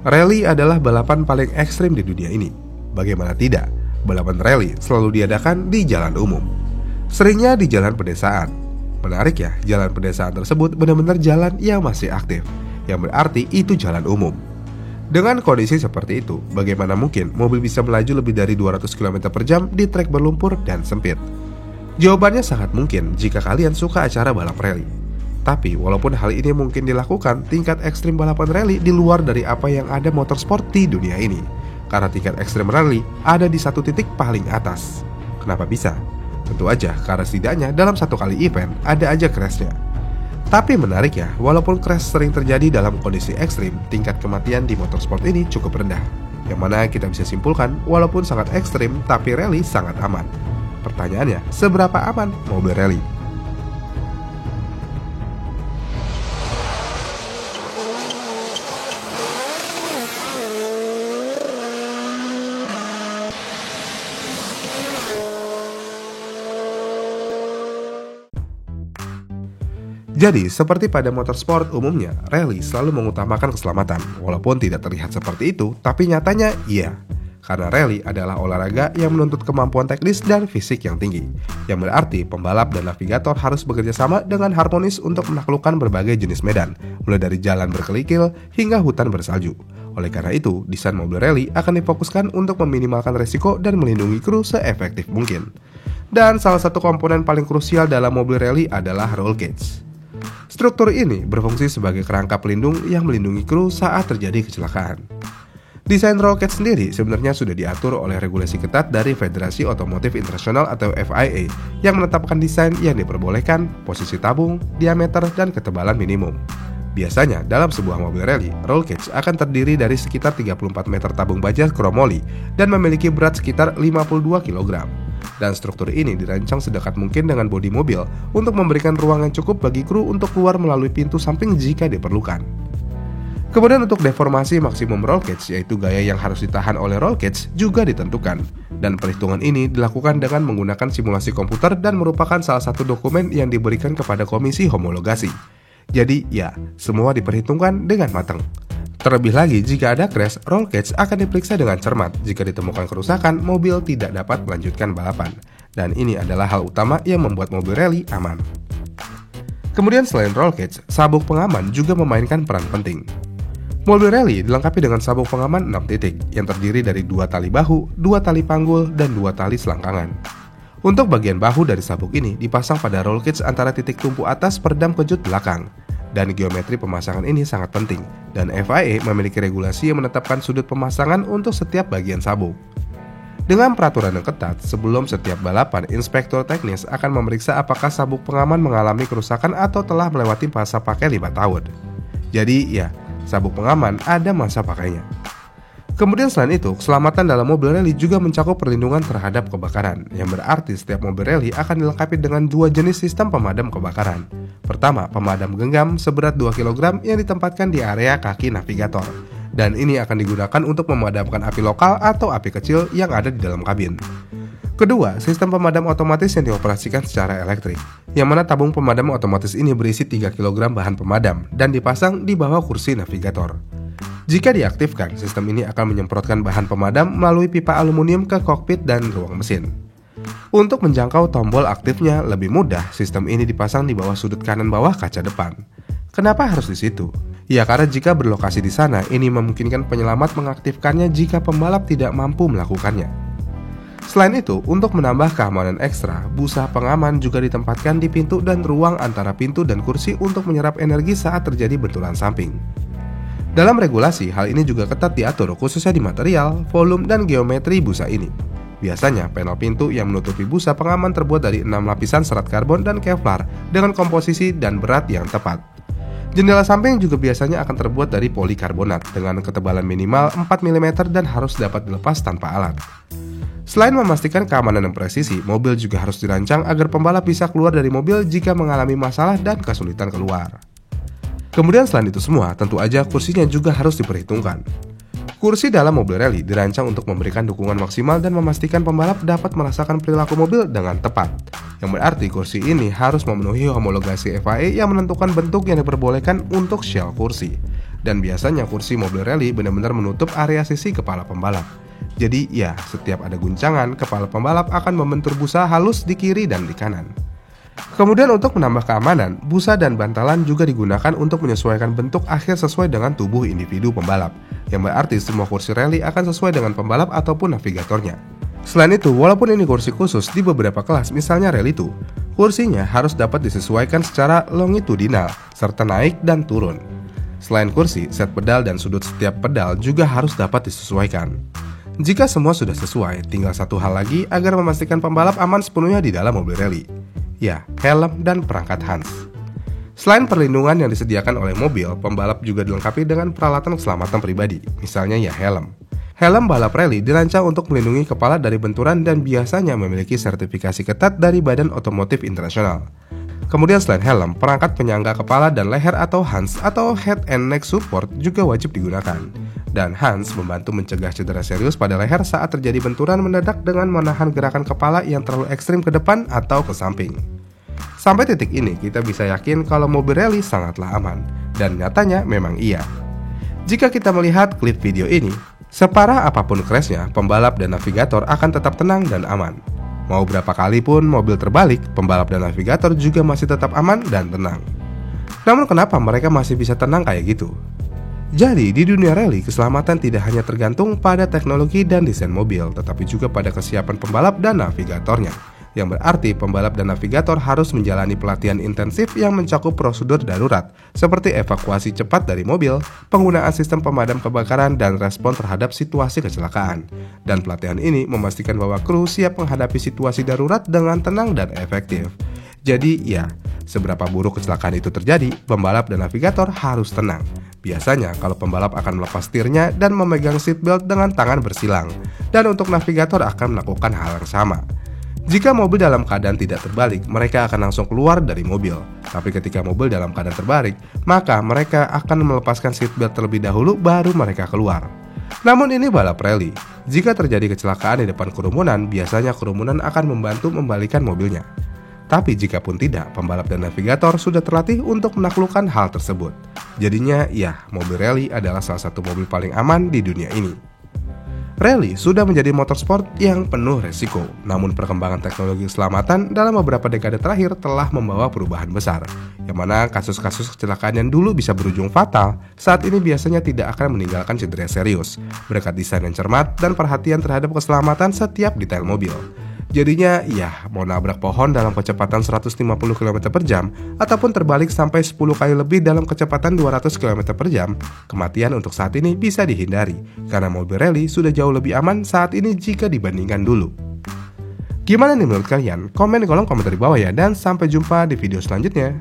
Rally adalah balapan paling ekstrim di dunia ini. Bagaimana tidak, balapan rally selalu diadakan di jalan umum. Seringnya di jalan pedesaan. Menarik ya, jalan pedesaan tersebut benar-benar jalan yang masih aktif, yang berarti itu jalan umum. Dengan kondisi seperti itu, bagaimana mungkin mobil bisa melaju lebih dari 200 km per jam di trek berlumpur dan sempit? Jawabannya sangat mungkin jika kalian suka acara balap rally. Tapi walaupun hal ini mungkin dilakukan, tingkat ekstrim balapan rally di luar dari apa yang ada motorsport di dunia ini. Karena tingkat ekstrim rally ada di satu titik paling atas. Kenapa bisa? Tentu aja karena setidaknya dalam satu kali event ada aja crashnya. Tapi menarik ya, walaupun crash sering terjadi dalam kondisi ekstrim, tingkat kematian di motorsport ini cukup rendah. Yang mana kita bisa simpulkan, walaupun sangat ekstrim, tapi rally sangat aman. Pertanyaannya, seberapa aman mobil rally? Jadi, seperti pada motorsport umumnya, rally selalu mengutamakan keselamatan. Walaupun tidak terlihat seperti itu, tapi nyatanya iya. Karena rally adalah olahraga yang menuntut kemampuan teknis dan fisik yang tinggi. Yang berarti pembalap dan navigator harus bekerja sama dengan harmonis untuk menaklukkan berbagai jenis medan, mulai dari jalan berkelikil hingga hutan bersalju. Oleh karena itu, desain mobil rally akan difokuskan untuk meminimalkan resiko dan melindungi kru seefektif mungkin. Dan salah satu komponen paling krusial dalam mobil rally adalah roll cage. Struktur ini berfungsi sebagai kerangka pelindung yang melindungi kru saat terjadi kecelakaan. Desain roll cage sendiri sebenarnya sudah diatur oleh regulasi ketat dari Federasi Otomotif Internasional atau FIA yang menetapkan desain yang diperbolehkan, posisi tabung, diameter, dan ketebalan minimum. Biasanya dalam sebuah mobil rally, roll cage akan terdiri dari sekitar 34 meter tabung baja kromoli dan memiliki berat sekitar 52 kg. Dan struktur ini dirancang sedekat mungkin dengan bodi mobil untuk memberikan ruang yang cukup bagi kru untuk keluar melalui pintu samping jika diperlukan. Kemudian untuk deformasi maksimum roll cage, yaitu gaya yang harus ditahan oleh roll cage, juga ditentukan. Dan perhitungan ini dilakukan dengan menggunakan simulasi komputer dan merupakan salah satu dokumen yang diberikan kepada komisi homologasi. Jadi ya, semua diperhitungkan dengan matang. Terlebih lagi, jika ada crash, roll cage akan diperiksa dengan cermat. Jika ditemukan kerusakan, mobil tidak dapat melanjutkan balapan. Dan ini adalah hal utama yang membuat mobil rally aman. Kemudian selain roll cage, sabuk pengaman juga memainkan peran penting. Mobil rally dilengkapi dengan sabuk pengaman 6 titik, yang terdiri dari 2 tali bahu, 2 tali panggul, dan 2 tali selangkangan. Untuk bagian bahu dari sabuk ini dipasang pada roll cage antara titik tumpu atas peredam kejut belakang. Dan geometri pemasangan ini sangat penting, dan FIA memiliki regulasi yang menetapkan sudut pemasangan untuk setiap bagian sabuk. Dengan peraturan yang ketat, sebelum setiap balapan, inspektur teknis akan memeriksa apakah sabuk pengaman mengalami kerusakan atau telah melewati masa pakai 5 tahun. Jadi ya, sabuk pengaman ada masa pakainya. Kemudian selain itu, keselamatan dalam mobil rally juga mencakup perlindungan terhadap kebakaran, yang berarti setiap mobil rally akan dilengkapi dengan 2 jenis sistem pemadam kebakaran. Pertama, pemadam genggam seberat 2 kg yang ditempatkan di area kaki navigator. Dan ini akan digunakan untuk memadamkan api lokal atau api kecil yang ada di dalam kabin. Kedua, sistem pemadam otomatis yang dioperasikan secara elektrik, yang mana tabung pemadam otomatis ini berisi 3 kg bahan pemadam dan dipasang di bawah kursi navigator. Jika diaktifkan, sistem ini akan menyemprotkan bahan pemadam melalui pipa aluminium ke kokpit dan ruang mesin. Untuk menjangkau tombol aktifnya lebih mudah, sistem ini dipasang di bawah sudut kanan bawah kaca depan. Kenapa harus di situ? Ya karena jika berlokasi di sana, ini memungkinkan penyelamat mengaktifkannya jika pembalap tidak mampu melakukannya. Selain itu, untuk menambah keamanan ekstra, busa pengaman juga ditempatkan di pintu dan ruang antara pintu dan kursi untuk menyerap energi saat terjadi benturan samping. Dalam regulasi, hal ini juga ketat diatur khususnya di material, volume, dan geometri busa ini. Biasanya, panel pintu yang menutupi busa pengaman terbuat dari 6 lapisan serat karbon dan Kevlar dengan komposisi dan berat yang tepat. Jendela samping juga biasanya akan terbuat dari polikarbonat dengan ketebalan minimal 4 mm dan harus dapat dilepas tanpa alat. Selain memastikan keamanan dan presisi, mobil juga harus dirancang agar pembalap bisa keluar dari mobil jika mengalami masalah dan kesulitan keluar. Kemudian selain itu semua, tentu aja kursinya juga harus diperhitungkan. Kursi dalam mobil rally dirancang untuk memberikan dukungan maksimal dan memastikan pembalap dapat merasakan perilaku mobil dengan tepat. Yang berarti kursi ini harus memenuhi homologasi FIA yang menentukan bentuk yang diperbolehkan untuk shell kursi. Dan biasanya kursi mobil rally benar-benar menutup area sisi kepala pembalap. Jadi ya, setiap ada guncangan, kepala pembalap akan membentur busa halus di kiri dan di kanan. Kemudian untuk menambah keamanan, busa dan bantalan juga digunakan untuk menyesuaikan bentuk akhir sesuai dengan tubuh individu pembalap, yang berarti semua kursi rally akan sesuai dengan pembalap ataupun navigatornya. Selain itu, walaupun ini kursi khusus di beberapa kelas, misalnya Rally 2, kursinya harus dapat disesuaikan secara longitudinal, serta naik dan turun. Selain kursi, set pedal dan sudut setiap pedal juga harus dapat disesuaikan. Jika semua sudah sesuai, tinggal satu hal lagi agar memastikan pembalap aman sepenuhnya di dalam mobil rally. Ya, helm dan perangkat Hans. Selain perlindungan yang disediakan oleh mobil, pembalap juga dilengkapi dengan peralatan keselamatan pribadi, misalnya ya helm. Helm balap rally dirancang untuk melindungi kepala dari benturan dan biasanya memiliki sertifikasi ketat dari Badan Otomotif Internasional. Kemudian selain helm, perangkat penyangga kepala dan leher atau Hans atau Head and Neck Support juga wajib digunakan. Dan Hans membantu mencegah cedera serius pada leher saat terjadi benturan mendadak dengan menahan gerakan kepala yang terlalu ekstrim ke depan atau ke samping. Sampai titik ini kita bisa yakin kalau mobil rally sangatlah aman, dan nyatanya memang iya. Jika kita melihat klip video ini, separah apapun crashnya, pembalap dan navigator akan tetap tenang dan aman. Mau berapa kali pun mobil terbalik, pembalap dan navigator juga masih tetap aman dan tenang. Namun kenapa mereka masih bisa tenang kayak gitu? Jadi di dunia rally, keselamatan tidak hanya tergantung pada teknologi dan desain mobil, tetapi juga pada kesiapan pembalap dan navigatornya. Yang berarti pembalap dan navigator harus menjalani pelatihan intensif yang mencakup prosedur darurat, seperti evakuasi cepat dari mobil, penggunaan sistem pemadam kebakaran, dan respon terhadap situasi kecelakaan. Dan pelatihan ini memastikan bahwa kru siap menghadapi situasi darurat dengan tenang dan efektif. Jadi ya, seberapa buruk kecelakaan itu terjadi, pembalap dan navigator harus tenang. Biasanya kalau pembalap akan melepas setirnya dan memegang seatbelt dengan tangan bersilang, dan untuk navigator akan melakukan hal yang sama. Jika mobil dalam keadaan tidak terbalik, mereka akan langsung keluar dari mobil. Tapi ketika mobil dalam keadaan terbalik, maka mereka akan melepaskan seatbelt terlebih dahulu baru mereka keluar. Namun ini balap rally. Jika terjadi kecelakaan di depan kerumunan, biasanya kerumunan akan membantu membalikan mobilnya. Tapi jika pun tidak, pembalap dan navigator sudah terlatih untuk menaklukkan hal tersebut. Jadinya ya, mobil rally adalah salah satu mobil paling aman di dunia ini. Rally sudah menjadi motorsport yang penuh resiko, namun perkembangan teknologi keselamatan dalam beberapa dekade terakhir telah membawa perubahan besar, yang mana kasus-kasus kecelakaan yang dulu bisa berujung fatal, saat ini biasanya tidak akan meninggalkan cedera serius, berkat desain yang cermat dan perhatian terhadap keselamatan setiap detail mobil. Jadinya, ya, mau nabrak pohon dalam kecepatan 150 km per jam, ataupun terbalik sampai 10 kali lebih dalam kecepatan 200 km per jam, kematian untuk saat ini bisa dihindari, karena mobil rally sudah jauh lebih aman saat ini jika dibandingkan dulu. Gimana nih menurut kalian? Komen di kolom komentar di bawah ya, dan sampai jumpa di video selanjutnya.